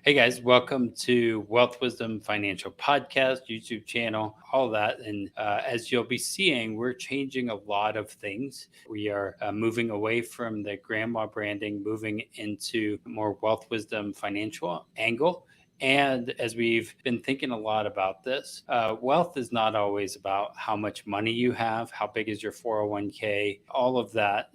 Hey guys, welcome to Wealth Wisdom Financial Podcast, YouTube channel, all that. And as you'll be seeing, we're changing a lot of things. We are moving away from the grandma branding, moving into more Wealth Wisdom financial angle. And as we've been thinking a lot about this, wealth is not always about how much money you have, how big is your 401k, all of that.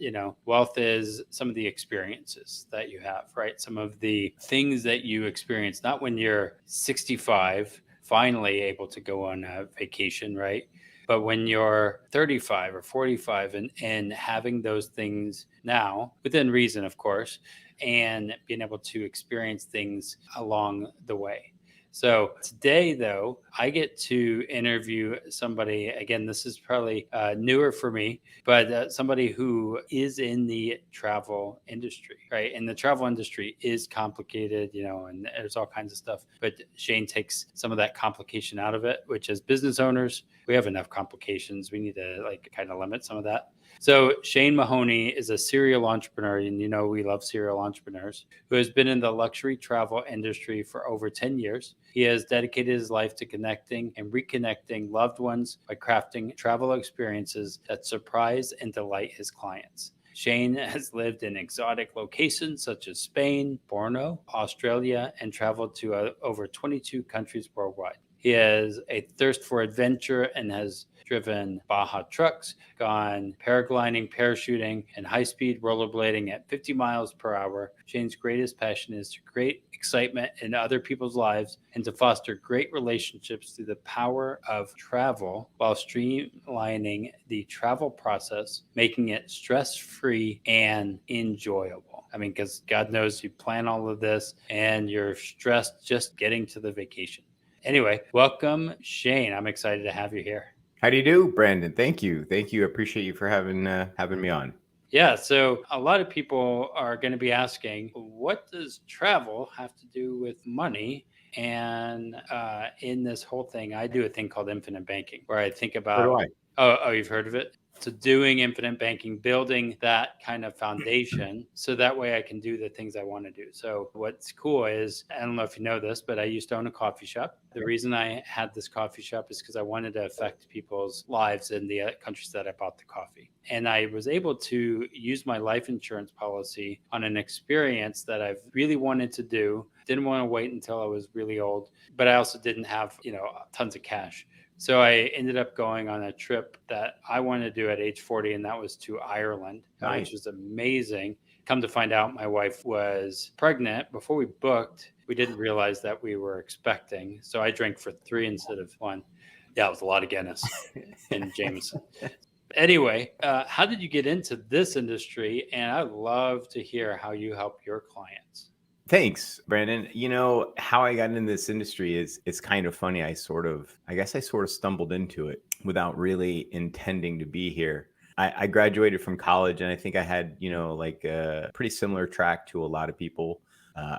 Wealth is some of the experiences that you have, right? Some of the things that you experience, not when you're 65, finally able to go on a vacation, right? But when you're 35 or 45 and having those things now, within reason, of course, and being able to experience things along the way. So today, though, I get to interview somebody. Again, this is probably newer for me, but somebody who is in the travel industry, right? And the travel industry is complicated, and there's all kinds of stuff. But Shane takes some of that complication out of it, which as business owners, we have enough complications. We need to kind of limit some of that. So Shane Mahoney is a serial entrepreneur, and we love serial entrepreneurs, who has been in the luxury travel industry for over 10 years. He has dedicated his life to connecting and reconnecting loved ones by crafting travel experiences that surprise and delight his clients. Shane has lived in exotic locations such as Spain, Borno, Australia, and traveled to over 22 countries worldwide. He has a thirst for adventure and has driven Baja trucks, gone paragliding, parachuting, and high-speed rollerblading at 50 miles per hour. Shane's greatest passion is to create excitement in other people's lives and to foster great relationships through the power of travel while streamlining the travel process, making it stress-free and enjoyable. Because God knows you plan all of this and you're stressed just getting to the vacation. Anyway, welcome, Shane. I'm excited to have you here. How do you do, Brandon? Thank you. Thank you. I appreciate you for having me on. Yeah, so a lot of people are going to be asking, what does travel have to do with money? And in this whole thing, I do a thing called infinite banking, where I think So do about, I. oh, you've heard of it? So doing infinite banking, building that kind of foundation, so that way I can do the things I want to do. So what's cool is, I don't know if you know this, but I used to own a coffee shop. The reason I had this coffee shop is because I wanted to affect people's lives in the countries that I bought the coffee. And I was able to use my life insurance policy on an experience that I've really wanted to do. Didn't want to wait until I was really old, but I also didn't have, tons of cash. So I ended up going on a trip that I wanted to do at age 40, and that was to Ireland, which was amazing. Come to find out, my wife was pregnant. Before we booked, we didn't realize that we were expecting. So I drank for 3 instead of 1. Yeah, it was a lot of Guinness and Jameson. Anyway, how did you get into this industry? And I'd love to hear how you help your clients. Thanks, Brandon. How I got into this industry is it's kind of funny. I guess I sort of stumbled into it without really intending to be here. I graduated from college and I think I had, like a pretty similar track to a lot of people.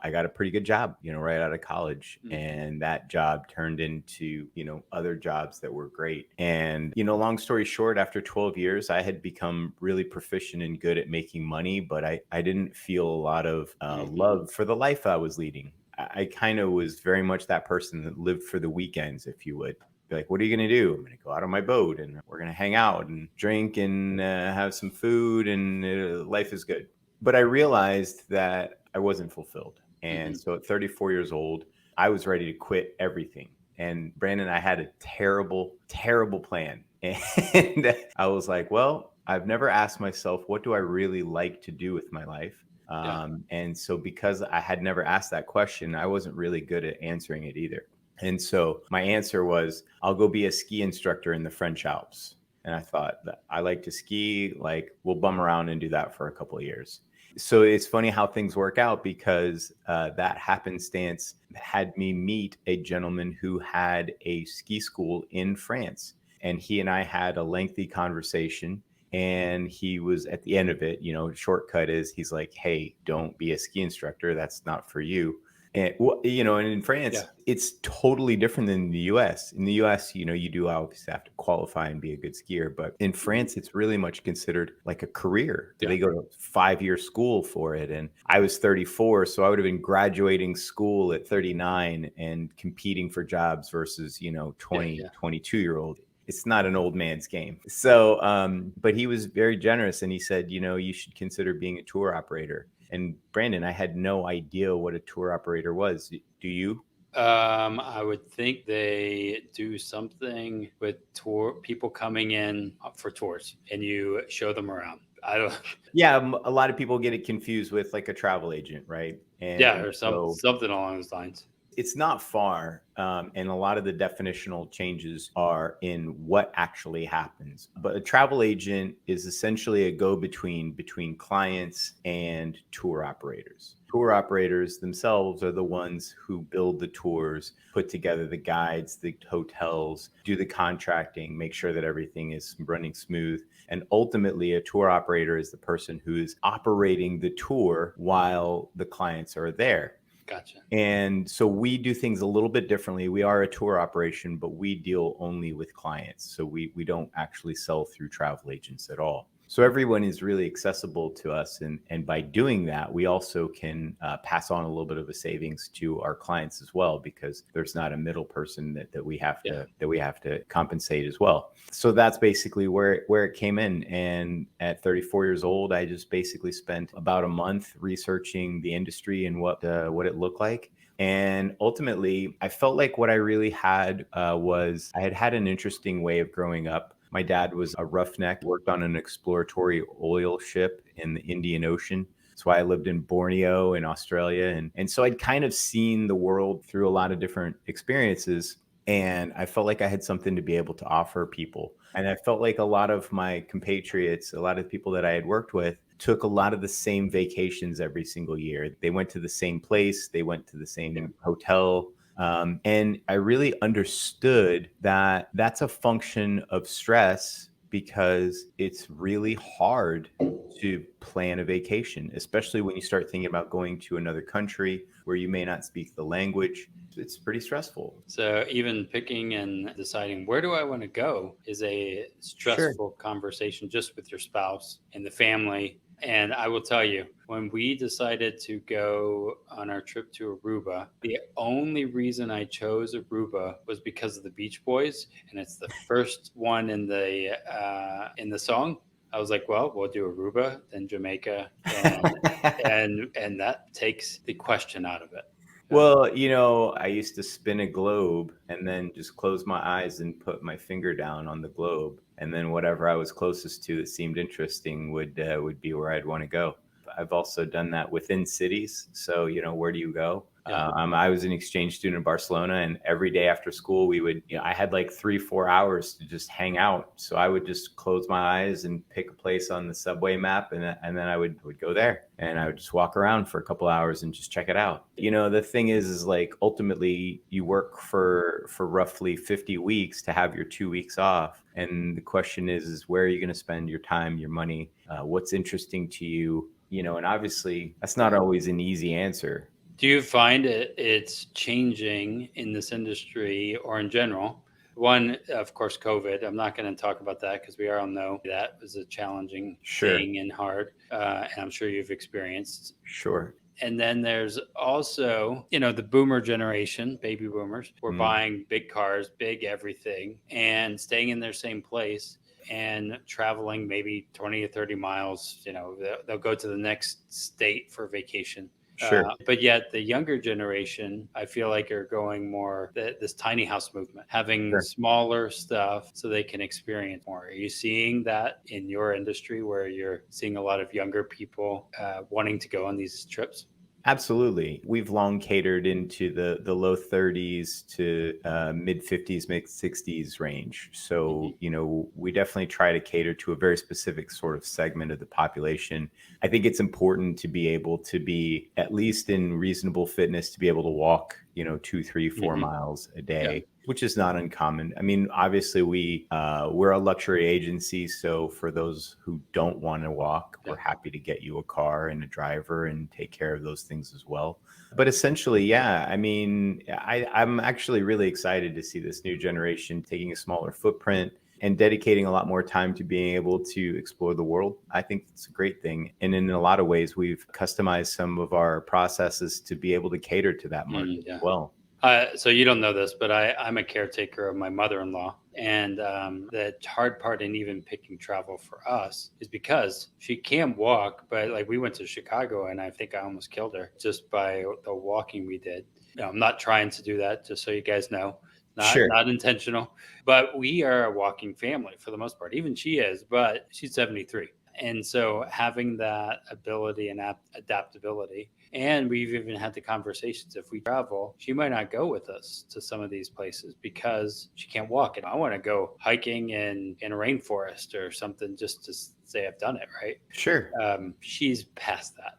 I got a pretty good job, right out of college. And that job turned into, other jobs that were great. And, long story short, after 12 years, I had become really proficient and good at making money, but I didn't feel a lot of love for the life I was leading. I kind of was very much that person that lived for the weekends, if you would. Be like, what are you going to do? I'm going to go out on my boat and we're going to hang out and drink and have some food and life is good. But I realized that I wasn't fulfilled. And so at 34 years old, I was ready to quit everything. And Brandon, I had a terrible, terrible plan. And I was like, well, I've never asked myself, what do I really like to do with my life? And so because I had never asked that question, I wasn't really good at answering it either. And so my answer was, I'll go be a ski instructor in the French Alps. And I thought that I like to ski, like we'll bum around and do that for a couple of years. So it's funny how things work out because that happenstance had me meet a gentleman who had a ski school in France. And he and I had a lengthy conversation. And he was at the end of it, shortcut is he's like, hey, don't be a ski instructor. That's not for you. And and in France, Yeah. it's totally different than the US. In the US, you do obviously have to qualify and be a good skier, but in France, it's really much considered like a career. Yeah. They go to 5-year school for it. And I was 34, so I would have been graduating school at 39 and competing for jobs versus, Yeah. 20, Yeah. 22-year-old. It's not an old man's game. So, but he was very generous and he said, you should consider being a tour operator. And Brandon, I had no idea what a tour operator was. Do you? I would think they do something with people coming in for tours, and you show them around. I don't. Yeah, a lot of people get it confused with like a travel agent, right? Yeah, And or so something along those lines. it's not far. And a lot of the definitional changes are in what actually happens. But a travel agent is essentially a go-between clients and tour operators. Tour operators themselves are the ones who build the tours, put together the guides, the hotels, do the contracting, make sure that everything is running smooth. And ultimately, a tour operator is the person who is operating the tour while the clients are there. Gotcha. And so we do things a little bit differently. We are a tour operation, but we deal only with clients. So we don't actually sell through travel agents at all. So everyone is really accessible to us. And by doing that, we also can pass on a little bit of a savings to our clients as well, because there's not a middle person that we have to compensate as well. So that's basically where it came in. And at 34 years old, I just basically spent about a month researching the industry and what it looked like. And ultimately, I felt like what I really had was I had an interesting way of growing up. My dad was a roughneck, worked on an exploratory oil ship in the Indian Ocean. That's why I lived in Borneo in Australia. And so I'd kind of seen the world through a lot of different experiences. And I felt like I had something to be able to offer people. And I felt like a lot of my compatriots, a lot of people that I had worked with, took a lot of the same vacations every single year. They went to the same place, they went to the same hotel. And I really understood that that's a function of stress because it's really hard to plan a vacation, especially when you start thinking about going to another country where you may not speak the language. It's pretty stressful. So even picking and deciding where do I want to go is a Sure. stressful conversation just with your spouse and the family. And I will tell you, when we decided to go on our trip to Aruba, the only reason I chose Aruba was because of the Beach Boys, and it's the first one in the song. I was like, well, we'll do Aruba, then Jamaica, and that takes the question out of it. Well, I used to spin a globe and then just close my eyes and put my finger down on the globe, and then whatever I was closest to that seemed interesting would be where I'd want to go. I've also done that within cities. So, where do you go? Yeah. I was an exchange student in Barcelona, and every day after school, we would, I had like 3-4 hours to just hang out. So I would just close my eyes and pick a place on the subway map, and then I would go there, and I would just walk around for a couple hours and just check it out. The thing is like ultimately you work for roughly 50 weeks to have your 2 weeks off, and the question is where are you going to spend your time, your money? What's interesting to you? And obviously that's not always an easy answer. Do you find it's changing in this industry or in general? One, of course, COVID. I'm not going to talk about that because we all know that was a challenging Sure. thing and hard. And I'm sure you've experienced. Sure. And then there's also, the boomer generation, baby boomers, were buying big cars, big everything, and staying in their same place and traveling maybe 20 or 30 miles. They'll go to the next state for vacation. Sure. But yet the younger generation, I feel like are going more this tiny house movement, having Sure. smaller stuff so they can experience more. Are you seeing that in your industry where you're seeing a lot of younger people wanting to go on these trips? Absolutely. We've long catered into the low 30s to mid 50s, mid 60s range. So, we definitely try to cater to a very specific sort of segment of the population. I think it's important to be able to be at least in reasonable fitness to be able to walk 2, 3, 4 Mhm. miles a Yeah. day, which is not uncommon. I mean, obviously we're a luxury agency. So for those who don't want to walk, Yeah. we're happy to get you a car and a driver and take care of those things as well. But essentially, yeah, I mean, I'm actually really excited to see this new generation taking a smaller footprint and dedicating a lot more time to being able to explore the world. I think it's a great thing. And in a lot of ways, we've customized some of our processes to be able to cater to that market Yeah. as well. So you don't know this, but I'm a caretaker of my mother-in-law, and the hard part in even picking travel for us is because she can walk, but like we went to Chicago, and I think I almost killed her just by the walking we did. I'm not trying to do that, just so you guys know, Sure. not intentional. But we are a walking family for the most part. Even she is, but she's 73. And so having that ability and adaptability, and we've even had the conversations, if we travel, she might not go with us to some of these places because she can't walk. And I want to go hiking in a rainforest or something just to say I've done it, right? Sure. She's past that.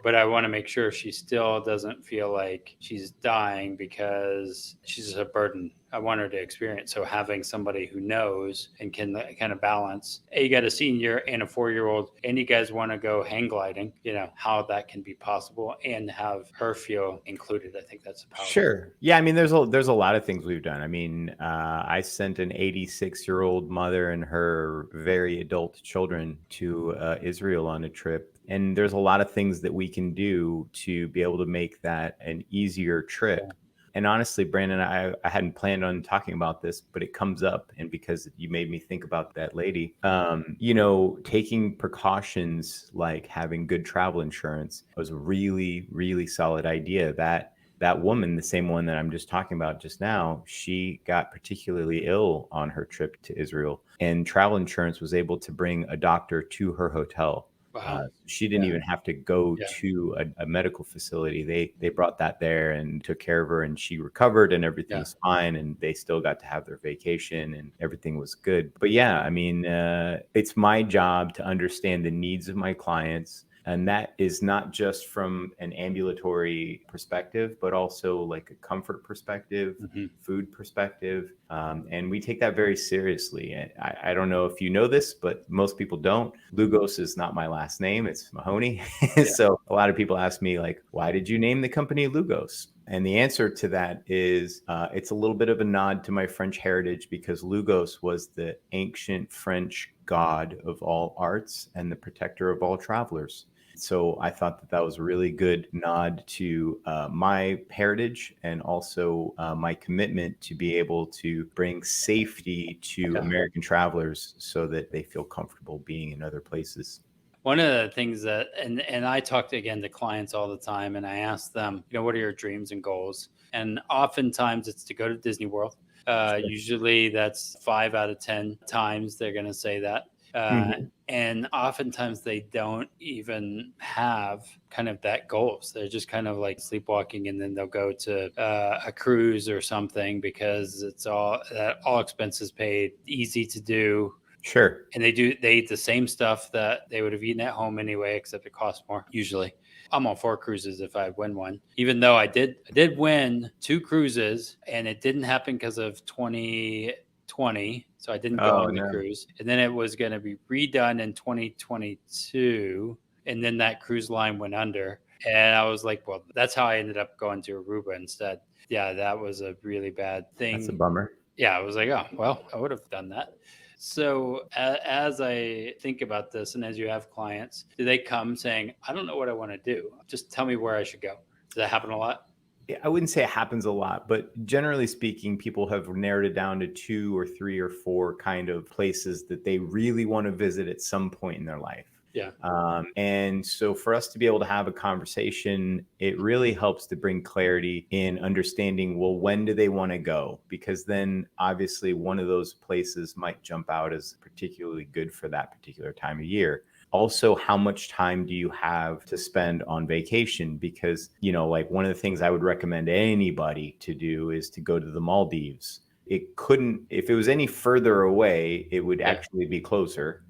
But I want to make sure she still doesn't feel like she's dying because she's a burden. I want her to experience. So having somebody who knows and can kind of balance, hey, you got a senior and a 4-year-old, and you guys want to go hang gliding, how that can be possible and have her feel included. I think that's a powerful. Sure. Yeah. I mean, there's a lot of things we've done. I mean, I sent an 86-year-old mother and her very adult children to Israel on a trip. And there's a lot of things that we can do to be able to make that an easier trip. Yeah. And honestly, Brandon, I hadn't planned on talking about this, but it comes up. And because you made me think about that lady, taking precautions like having good travel insurance was a really, really solid idea. That woman, the same one that I'm just talking about just now, she got particularly ill on her trip to Israel, and travel insurance was able to bring a doctor to her hotel. Wow. She didn't Yeah. even have to go Yeah. to a medical facility. They brought that there and took care of her, and she recovered, and everything's fine. And they still got to have their vacation, and everything was good. But yeah, I mean, it's my job to understand the needs of my clients. And that is not just from an ambulatory perspective, but also like a comfort perspective, food perspective. And we take that very seriously. I don't know if you know this, but most people don't. Lugos is not my last name. It's Mahoney. So a lot of people ask me, like, why did you name the company Lugos? And the answer to that is it's a little bit of a nod to my French heritage, because Lugos was the ancient French god of all arts and the protector of all travelers. So I thought that was a really good nod to my heritage, and also my commitment to be able to bring safety to American travelers so that they feel comfortable being in other places. One of the things that, and I talk to clients all the time, and I ask them, what are your dreams and goals? And oftentimes it's to go to Disney World. Usually that's 5 out of 10 times they're going to say that. And oftentimes they don't even have kind of that goals. They're just kind of like sleepwalking, and then they'll go to a cruise or something because it's all expenses paid, easy to do. Sure. And they eat the same stuff that they would have eaten at home anyway, except it costs more usually. I'm on 4 cruises if I win one, even though I did win 2 cruises, and it didn't happen because of 2020. So I didn't go on the cruise. And then it was going to be redone in 2022. And then that cruise line went under. And I was like, well, that's how I ended up going to Aruba instead. Yeah, that was a really bad thing. That's a bummer. Yeah, I was like, oh, well, I would have done that. So as I think about this, and as you have clients, do they come saying, I don't know what I want to do, just tell me where I should go? Does that happen a lot? I wouldn't say it happens a lot, but generally speaking, people have narrowed it down to 2 or 3 or 4 kind of places that they really want to visit at some point in their life. Yeah. And so for us to be able to have a conversation, it really helps to bring clarity in understanding, well, when do they want to go? Because then obviously one of those places might jump out as particularly good for that particular time of year. Also, how much time do you have to spend on vacation? Because, like one of the things I would recommend anybody to do is to go to the Maldives. It couldn't, if it was any further away, it would actually be closer.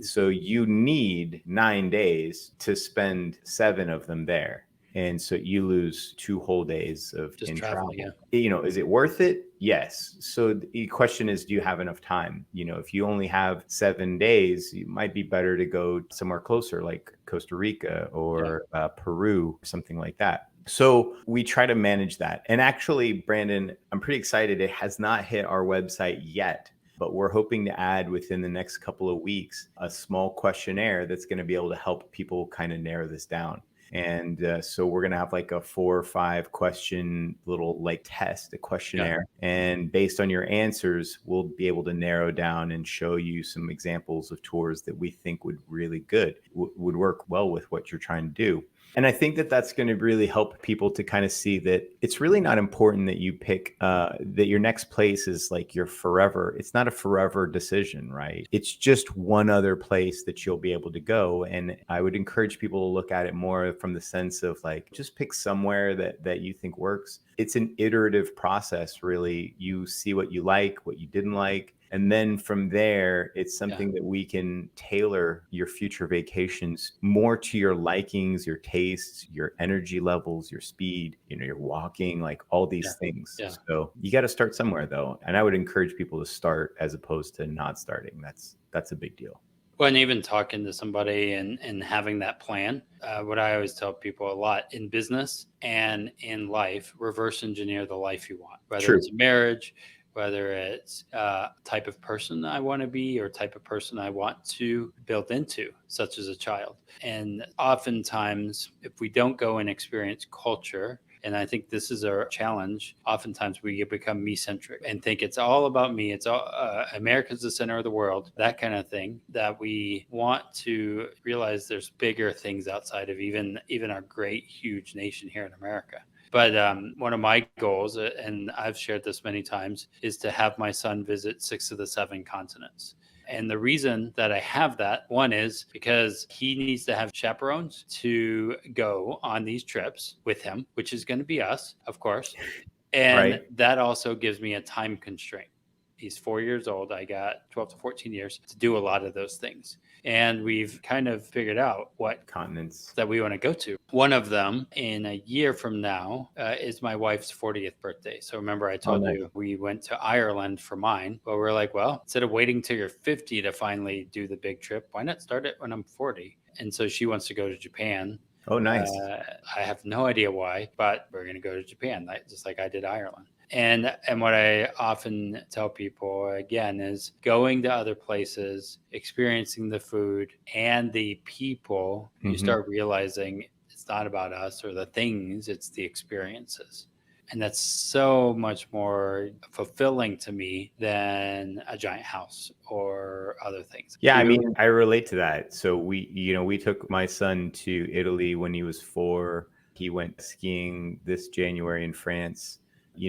So you need 9 days to spend 7 of them there. And so you lose 2 whole days of Just in traveling. Yeah. travel. Is it worth it? Yes. So the question is, do you have enough time? If you only have 7 days, it might be better to go somewhere closer like Costa Rica Yeah. or Peru, something like that. So we try to manage that. And actually, Brandon, I'm pretty excited. It has not hit our website yet, but we're hoping to add within the next couple of weeks a small questionnaire that's going to be able to help people kind of narrow this down. And so we're going to have like a 4 or 5 question little like test, a questionnaire. And based on your answers, we'll be able to narrow down and show you some examples of tours that we think would really would work well with what you're trying to do. And I think that that's going to really help people to kind of see that it's really not important that you pick that your next place is like your forever. It's not a forever decision, right? It's just one other place that you'll be able to go. And I would encourage people to look at it more from the sense of like, just pick somewhere that you think works. It's an iterative process, really. You see what you like, what you didn't like. And then from there, it's something that we can tailor your future vacations more to your likings, your tastes, your energy levels, your speed, your walking, like all these things. Yeah. So you got to start somewhere though. And I would encourage people to start as opposed to not starting. That's a big deal. Well, and even talking to somebody and having that plan, what I always tell people a lot in business and in life, reverse engineer the life you want, whether it's a marriage, whether it's type of person I want to be or type of person I want to build into, such as a child. And oftentimes, if we don't go and experience culture, and I think this is our challenge. Oftentimes we become me-centric and think it's all about me. It's all America's the center of the world, that kind of thing, that we want to realize there's bigger things outside of even our great, huge nation here in America. But one of my goals, and I've shared this many times, is to have my son visit 6 of the 7 continents. And the reason that I have that, one is because he needs to have chaperones to go on these trips with him, which is going to be us, of course. And that also gives me a time constraint. He's 4 years old. I got 12 to 14 years to do a lot of those things. And we've kind of figured out what continents that we want to go to. One of them in a year from now is my wife's 40th birthday. So remember I told you we went to Ireland for mine. But we're like, well, instead of waiting till you're 50 to finally do the big trip, why not start it when I'm 40? And so she wants to go to Japan. Oh, nice. I have no idea why, but we're going to go to Japan, just like I did Ireland. And what I often tell people again is going to other places, experiencing the food and the people, you start realizing it's not about us or the things, it's the experiences. And that's so much more fulfilling to me than a giant house or other things. Yeah, I mean, I relate to that. So we took my son to Italy when he was 4. He went skiing this January in France.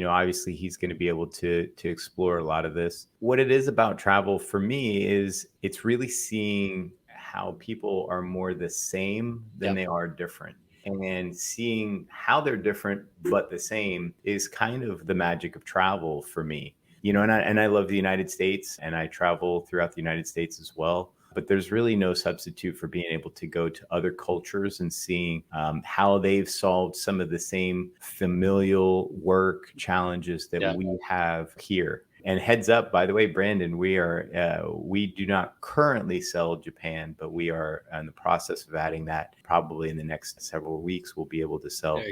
Obviously he's going to be able to explore a lot of this. What it is about travel for me is it's really seeing how people are more the same than they are different. And seeing how they're different but the same is kind of the magic of travel for me. And I love the United States and I travel throughout the United States as well. But there's really no substitute for being able to go to other cultures and seeing how they've solved some of the same familial work challenges that we have here. And heads up, by the way, Brandon, we do not currently sell Japan, but we are in the process of adding that. Probably in the next several weeks, we'll be able to sell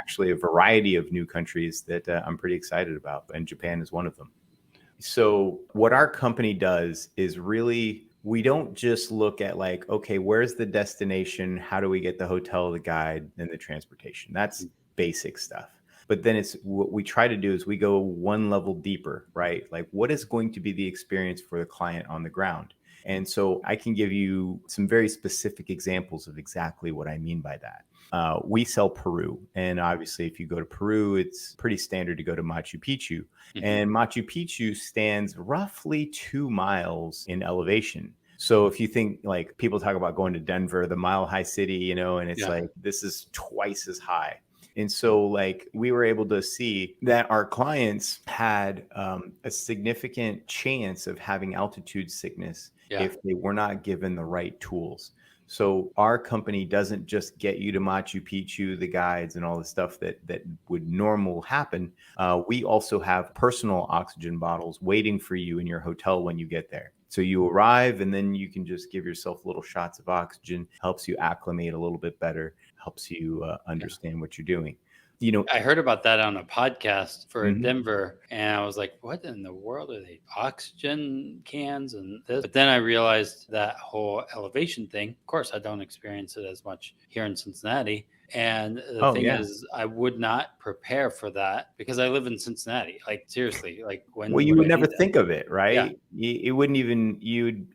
actually a variety of new countries that I'm pretty excited about. And Japan is one of them. So what our company does is really, we don't just look at like, okay, where's the destination? How do we get the hotel, the guide, and the transportation? That's basic stuff. But then it's what we try to do is we go one level deeper, right? Like what is going to be the experience for the client on the ground? And so I can give you some very specific examples of exactly what I mean by that. We sell Peru. And obviously, if you go to Peru, it's pretty standard to go to Machu Picchu. And Machu Picchu stands roughly 2 miles in elevation. So if you think like people talk about going to Denver, the Mile High City, and it's like this is twice as high. And so like we were able to see that our clients had a significant chance of having altitude sickness if they were not given the right tools. So our company doesn't just get you to Machu Picchu, the guides and all the stuff that would normal happen. We also have personal oxygen bottles waiting for you in your hotel when you get there. So you arrive and then you can just give yourself little shots of oxygen, helps you acclimate a little bit better, helps you understand what you're doing. You know, I heard about that on a podcast for mhm. Denver, and I was like, what in the world are they? Oxygen cans and this? But then I realized that whole elevation thing. Of course, I don't experience it as much here in Cincinnati. And the Oh thing yeah. is, I would not prepare for that because I live in Cincinnati. Like, seriously, like, Well, when you would would I never need that? think of it, Yeah. right? It wouldn't even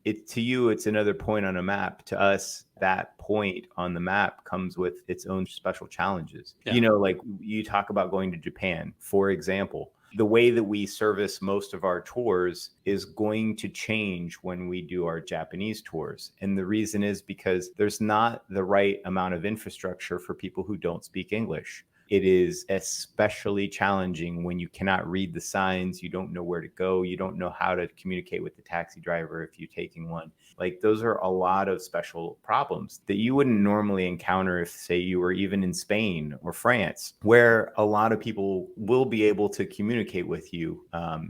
it to you. It's another point on a map. To us, that point on the map comes with its own special challenges. Yeah. Like you talk about going to Japan, for example. The way that we service most of our tours is going to change when we do our Japanese tours. And the reason is because there's not the right amount of infrastructure for people who don't speak English. It is especially challenging when you cannot read the signs, you don't know where to go, you don't know how to communicate with the taxi driver if you're taking one. Like those are a lot of special problems that you wouldn't normally encounter if, say, you were even in Spain or France, where a lot of people will be able to communicate with you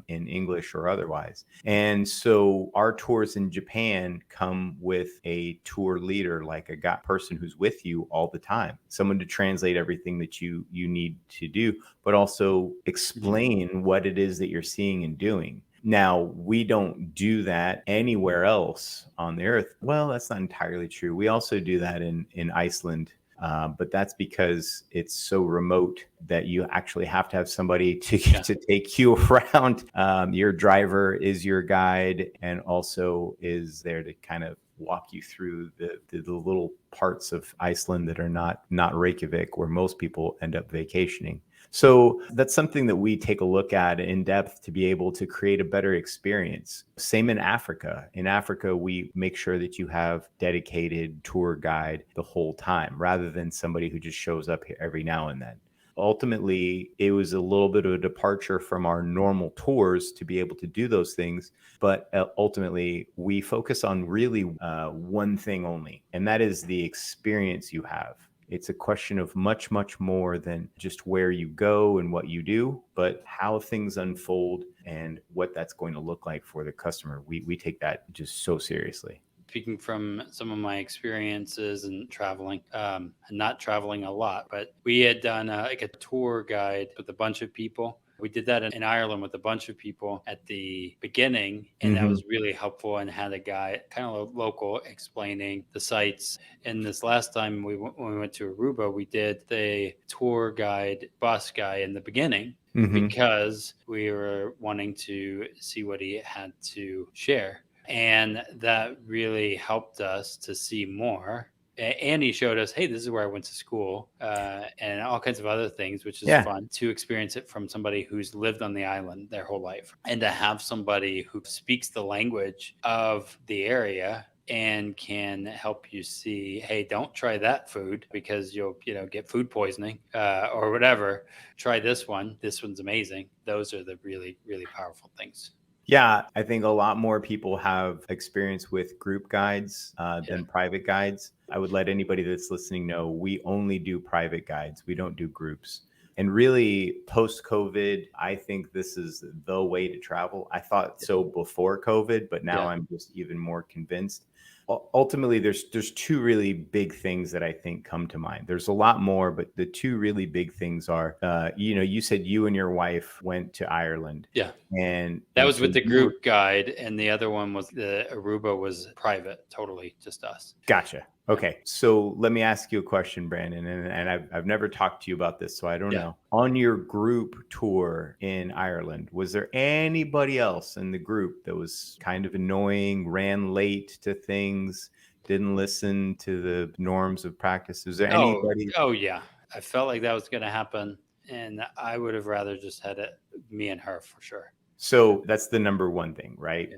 in English or otherwise. And so our tours in Japan come with a tour leader, like a person who's with you all the time, someone to translate everything that you need to do, but also explain what it is that you're seeing and doing. Now, we don't do that anywhere else on the earth. Well, that's not entirely true. We also do that in Iceland, but that's because it's so remote that you actually have to have somebody to take you around. Your driver is your guide and also is there to kind of walk you through the little parts of Iceland that are not Reykjavik, where most people end up vacationing. So that's something that we take a look at in depth to be able to create a better experience. Same in Africa. In Africa, we make sure that you have dedicated tour guide the whole time rather than somebody who just shows up here every now and then. Ultimately, it was a little bit of a departure from our normal tours to be able to do those things. But ultimately, we focus on really one thing only, and that is the experience you have. It's a question of much, much more than just where you go and what you do, but how things unfold and what that's going to look like for the customer. We take that just so seriously. Speaking from some of my experiences and traveling, not traveling a lot, but we had done like a tour guide with a bunch of people. We did that in Ireland with a bunch of people at the beginning, and that was really helpful, and had a guy kind of local explaining the sites. And this last time when we went to Aruba, we did the tour guide bus guy in the beginning because we were wanting to see what he had to share. And that really helped us to see more. And he showed us, hey, this is where I went to school, and all kinds of other things, which is fun to experience it from somebody who's lived on the island their whole life. And to have somebody who speaks the language of the area and can help you see, hey, don't try that food because you'll get food poisoning or whatever. Try this one. This one's amazing. Those are the really, really powerful things. Yeah, I think a lot more people have experience with group guides than private guides. I would let anybody that's listening know we only do private guides. We don't do groups. And really, post-COVID, I think this is the way to travel. I thought so before COVID, but now I'm just even more convinced. Ultimately, there's two really big things that I think come to mind. There's a lot more, but the two really big things are, you said you and your wife went to Ireland. Yeah. And that was so with the group guide, and the other one was the Aruba was private, totally just us. Gotcha. Okay. So let me ask you a question, Brandon. And I've never talked to you about this, so I don't know. On your group tour in Ireland, was there anybody else in the group that was kind of annoying, ran late to things, didn't listen to the norms of practice? Was there anybody? Oh, yeah. I felt like that was going to happen, and I would have rather just had it me and her for sure. So that's the number one thing, right?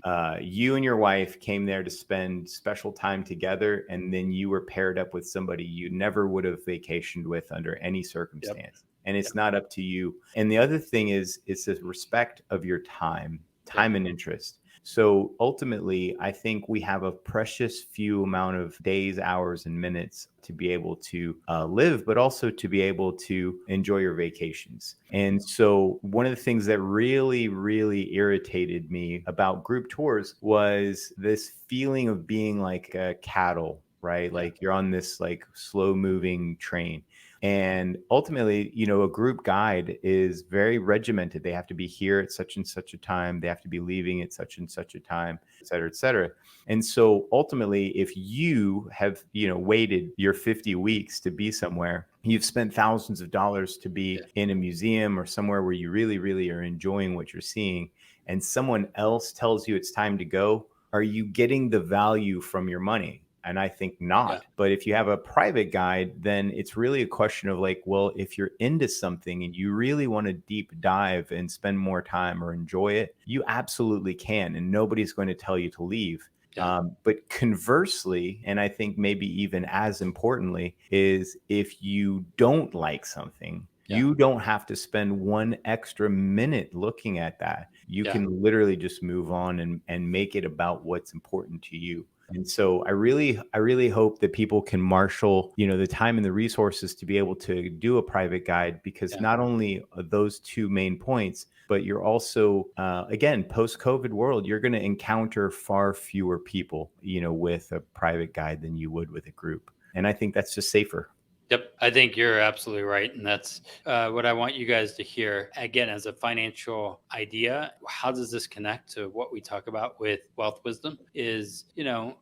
You and your wife came there to spend special time together, and then you were paired up with somebody you never would have vacationed with under any circumstance. And it's not up to you. And the other thing is, it's the respect of your time and interest. So ultimately, I think we have a precious few amount of days, hours, and minutes to be able to live, but also to be able to enjoy your vacations. And so one of the things that really, really irritated me about group tours was this feeling of being like a cattle, right? Yeah. Like you're on this like slow moving train. And ultimately, a group guide is very regimented. They have to be here at such and such a time. They have to be leaving at such and such a time, et cetera, et cetera. And so ultimately, if you have, waited your 50 weeks to be somewhere, you've spent thousands of dollars to be Yeah. in a museum or somewhere where you really, really are enjoying what you're seeing, and someone else tells you it's time to go, are you getting the value from your money? And I think Yeah. not. But if you have a private guide, then it's really a question of like, well, if you're into something and you really want to deep dive and spend more time or enjoy it, you absolutely can. And nobody's going to tell you to leave. Yeah. But conversely, and I think maybe even as importantly, is if you don't like something, Yeah. you don't have to spend one extra minute looking at that. You Yeah. can literally just move on and make it about what's important to you. And so I really hope that people can marshal, the time and the resources to be able to do a private guide, because Yeah. not only are those two main points, but you're also, again, post-COVID world, you're going to encounter far fewer people, with a private guide than you would with a group. And I think that's just safer. Yep, I think you're absolutely right. And that's what I want you guys to hear. Again, as a financial idea, how does this connect to what we talk about with wealth wisdom? Is,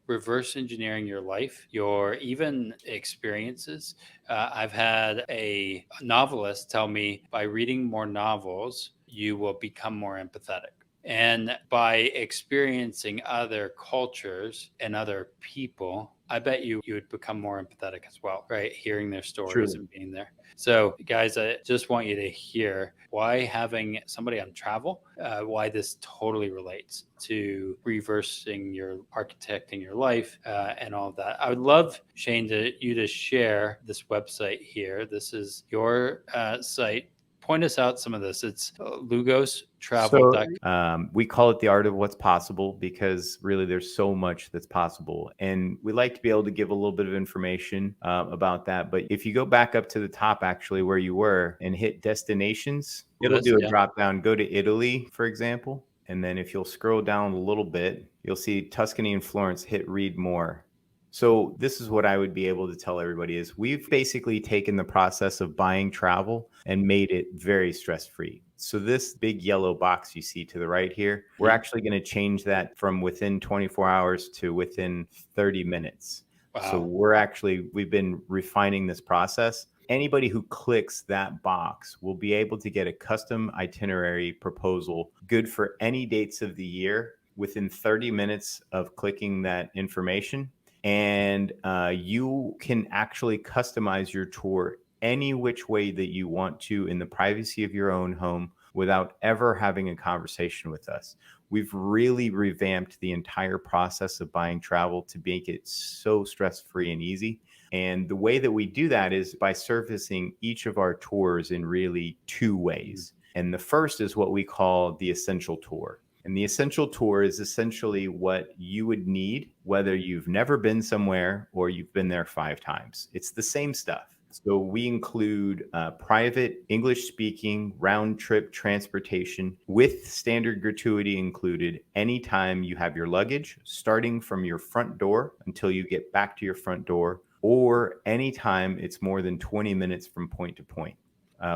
reverse engineering your life, your even experiences. I've had a novelist tell me by reading more novels, you will become more empathetic. And by experiencing other cultures and other people, I bet you would become more empathetic as well, right? Hearing their stories Truly. and being there. So, guys, I just want you to hear why having somebody on travel, why this totally relates to reversing your architecting your life and all of that. I would love, Shane, you to share this website here. This is your site. Point us out some of this. It's So lugostravel.com. we call it the art of what's possible because really there's so much that's possible. And we like to be able to give a little bit of information about that. But if you go back up to the top, actually, where you were and hit destinations, it'll do a Yeah. drop down. Go to Italy, for example. And then if you'll scroll down a little bit, you'll see Tuscany and Florence, hit read more. So this is what I would be able to tell everybody is we've basically taken the process of buying travel and made it very stress-free. So this big yellow box you see to the right here, we're Mhm. actually going to change that from within 24 hours to within 30 minutes. So Wow. we've been refining this process. Anybody who clicks that box will be able to get a custom itinerary proposal good for any dates of the year within 30 minutes of clicking that information. And you can actually customize your tour any which way that you want to in the privacy of your own home without ever having a conversation with us. We've really revamped the entire process of buying travel to make it so stress-free and easy. And the way that we do that is by surfacing each of our tours in really two Mhm. ways. And the first is what we call the essential tour. And the essential tour is essentially what you would need, whether you've never been somewhere or you've been there 5 times. It's the same stuff. So we include private English speaking round trip transportation with standard gratuity included anytime you have your luggage, starting from your front door until you get back to your front door, or anytime it's more than 20 minutes from point to point.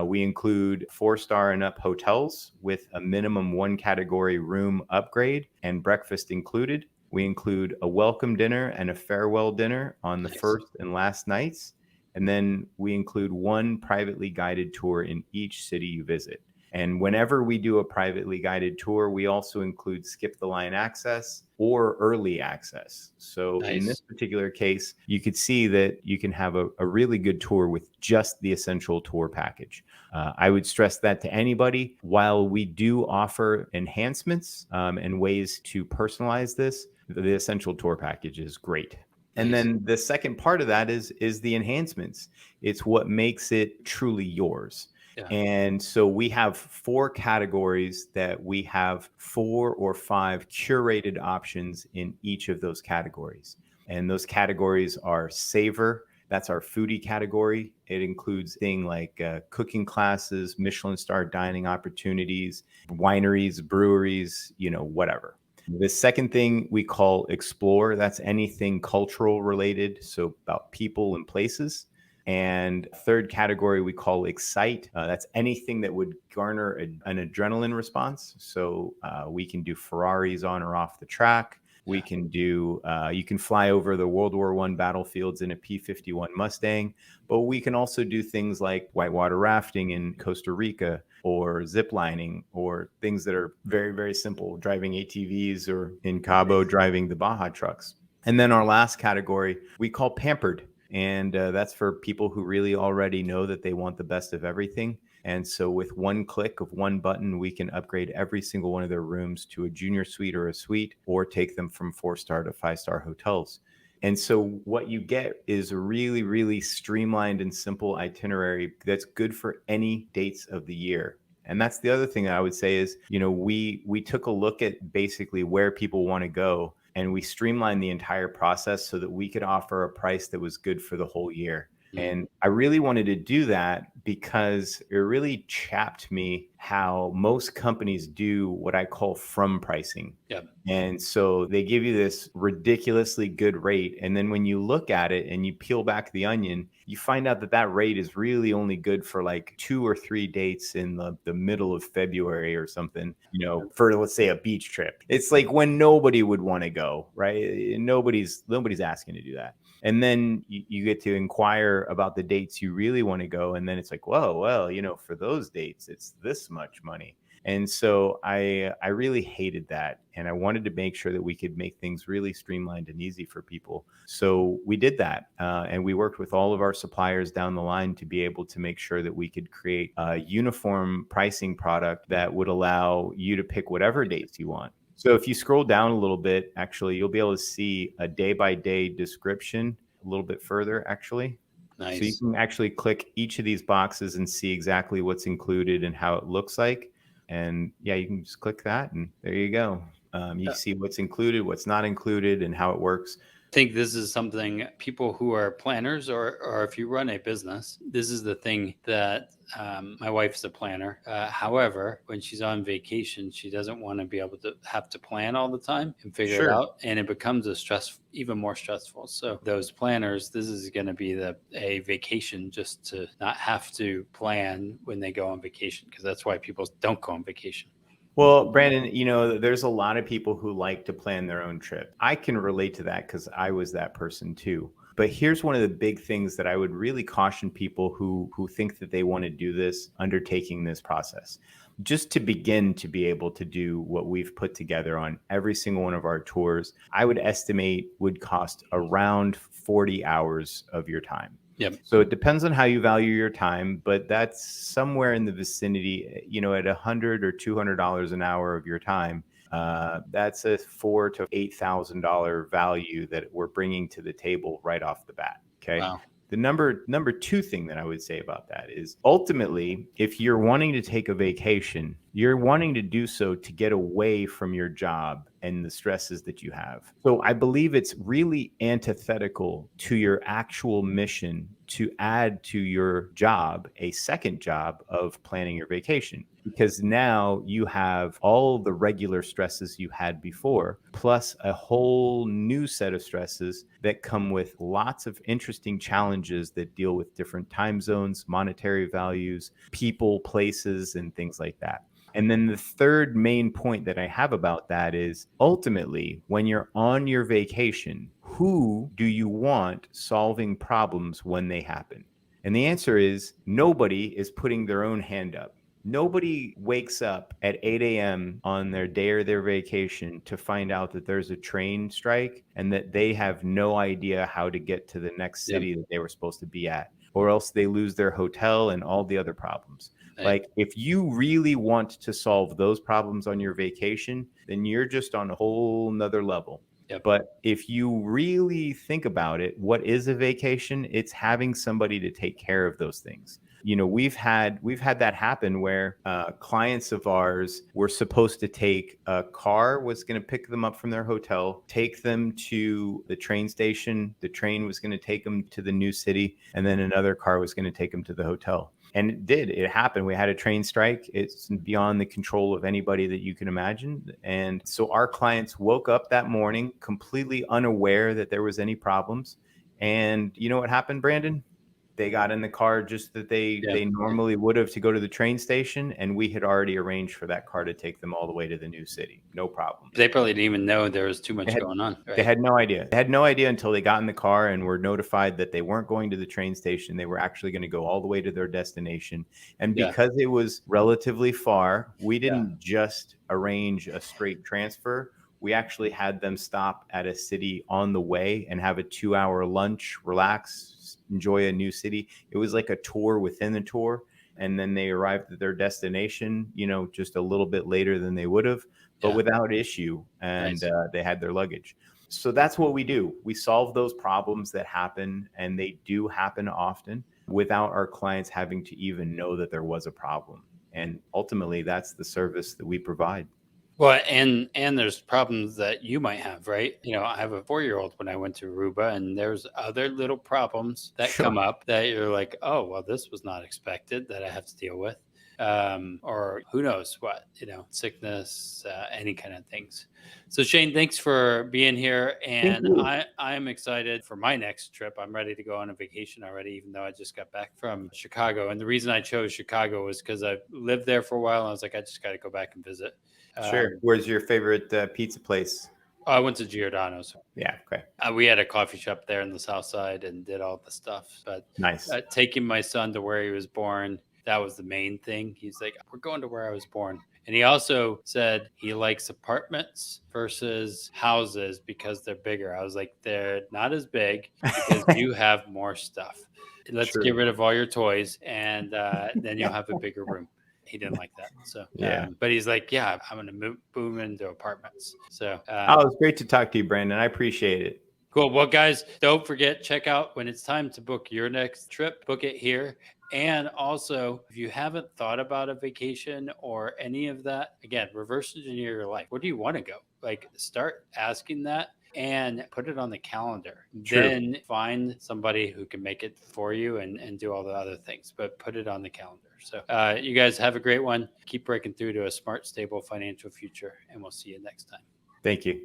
We include 4-star and up hotels with a minimum 1 category room upgrade and breakfast included. We include a welcome dinner and a farewell dinner on the Nice. first and last nights. And then we include one privately guided tour in each city you visit. And whenever we do a privately guided tour, we also include skip the line access or early access. So in this Nice. particular case, you could see that you can have a really good tour with just the essential tour package. I would stress that to anybody. While we do offer enhancements and ways to personalize this, the essential tour package is great. And Nice. then the second part of that is the enhancements. It's what makes it truly yours. Yeah. And so we have 4 categories that we have 4 or 5 curated options in each of those categories. And those categories are savor. That's our foodie category. It includes things like cooking classes, Michelin star dining opportunities, wineries, breweries, whatever. The second thing we call explore. That's anything cultural related, so about people and places. And third category we call excite. That's anything that would garner an adrenaline response. So we can do Ferraris on or off the track. We can do, you can fly over the World War I battlefields in a P-51 Mustang, but we can also do things like whitewater rafting in Costa Rica, or zip lining, or things that are very, very simple, driving ATVs, or in Cabo, driving the Baja trucks. And then our last category we call pampered. And that's for people who really already know that they want the best of everything. And so with one click of one button, we can upgrade every single one of their rooms to a junior suite or a suite, or take them from 4-star to 5-star hotels. And so what you get is a really, really streamlined and simple itinerary that's good for any dates of the year. And that's the other thing that I would say is, we took a look at basically where people want to go, and we streamlined the entire process so that we could offer a price that was good for the whole year. And I really wanted to do that because it really chapped me how most companies do what I call from pricing. Yep. And so they give you this ridiculously good rate. And then when you look at it and you peel back the onion, you find out that that rate is really only good for like 2 or 3 dates in the middle of February or something, for, let's say, a beach trip. It's like when nobody would want to go, right? Nobody's asking to do that. And then you get to inquire about the dates you really want to go. And then it's like, whoa, well, for those dates, it's this much money. And so I really hated that. And I wanted to make sure that we could make things really streamlined and easy for people. So we did that. And we worked with all of our suppliers down the line to be able to make sure that we could create a uniform pricing product that would allow you to pick whatever dates you want. So if you scroll down a little bit, actually, you'll be able to see a day-by-day description a little bit further, actually. Nice. So you can actually click each of these boxes and see exactly what's included and how it looks like. And yeah, you can just click that and there you go. You see what's included, what's not included, and how it works. I think this is something people who are planners, or if you run a business, this is the thing that my wife's a planner. However, when she's on vacation, she doesn't want to be able to have to plan all the time and figure it out. And it becomes even more stressful. So those planners, this is going to be a vacation, just to not have to plan when they go on vacation, because that's why people don't go on vacation. Well, Brandon, there's a lot of people who like to plan their own trip. I can relate to that because I was that person too. But here's one of the big things that I would really caution people who think that they want to do this, undertaking this process. Just to begin to be able to do what we've put together on every single one of our tours, I would estimate would cost around 40 hours of your time. Yep. So it depends on how you value your time, but that's somewhere in the vicinity, at $100 or $200 an hour of your time. That's a $4,000 to $8,000 value that we're bringing to the table right off the bat. Okay. Wow. The number 2 thing that I would say about that is, ultimately, if you're wanting to take a vacation, you're wanting to do so to get away from your job and the stresses that you have. So I believe it's really antithetical to your actual mission to add to your job a second job of planning your vacation, because now you have all the regular stresses you had before, plus a whole new set of stresses that come with lots of interesting challenges that deal with different time zones, monetary values, people, places, and things like that. And then the third main point that I have about that is, ultimately, when you're on your vacation, who do you want solving problems when they happen? And the answer is, nobody is putting their own hand up. Nobody wakes up at 8 a.m. on their day or their vacation to find out that there's a train strike and that they have no idea how to get to the next city that they were supposed to be at, or else they lose their hotel and all the other problems. Like, if you really want to solve those problems on your vacation, then you're just on a whole nother level. Yep. But if you really think about it, what is a vacation? It's having somebody to take care of those things. we've had that happen where clients of ours were supposed to take a car, was going to pick them up from their hotel, take them to the train station. The train was going to take them to the new city, and then another car was going to take them to the hotel. And it happened. We had a train strike. It's beyond the control of anybody that you can imagine. And so our clients woke up that morning completely unaware that there was any problems. And you know what happened, Brandon? They got in the car just that they normally would have to go to the train station, and we had already arranged for that car to take them all the way to the new city. No problem. They probably didn't even know there was too much going on. Right? They had no idea. They had no idea until they got in the car and were notified that they weren't going to the train station. They were actually going to go all the way to their destination. And because it was relatively far, we didn't just arrange a straight transfer. We actually had them stop at a city on the way and have a 2-hour lunch, relax, enjoy a new city. It was like a tour within the tour. And then they arrived at their destination, just a little bit later than they would have, but without issue. And they had their luggage. So that's what we do. We solve those problems that happen, and they do happen often, without our clients having to even know that there was a problem. And ultimately, that's the service that we provide. Well, and there's problems that you might have, right? I have a 4-year-old when I went to Aruba, and there's other little problems that come up that you're like, oh, well, this was not expected that I have to deal with. Or who knows what, sickness, any kind of things. So Shane, thanks for being here. And I'm excited for my next trip. I'm ready to go on a vacation already, even though I just got back from Chicago. And the reason I chose Chicago was because I lived there for a while. And I was like, I just got to go back and visit. Sure. Where's your favorite pizza place? I went to Giordano's. Yeah. Okay. We had a coffee shop there in the South Side and did all the stuff. But nice. Taking my son to where he was born, that was the main thing. He's like, we're going to where I was born. And he also said he likes apartments versus houses because they're bigger. I was like, they're not as big because you have more stuff. Let's get rid of all your toys, and then you'll have a bigger room. He didn't like that. So, but he's like, yeah, I'm going to move into apartments. So, it's great to talk to you, Brandon. I appreciate it. Cool. Well, guys, don't forget, check out when it's time to book your next trip, book it here. And also, if you haven't thought about a vacation or any of that, again, reverse engineer your life. Where do you want to go? Like, start asking that and put it on the calendar. True. Then find somebody who can make it for you and do all the other things, but put it on the calendar. So you guys have a great one. Keep breaking through to a smart, stable financial future, and we'll see you next time. Thank you.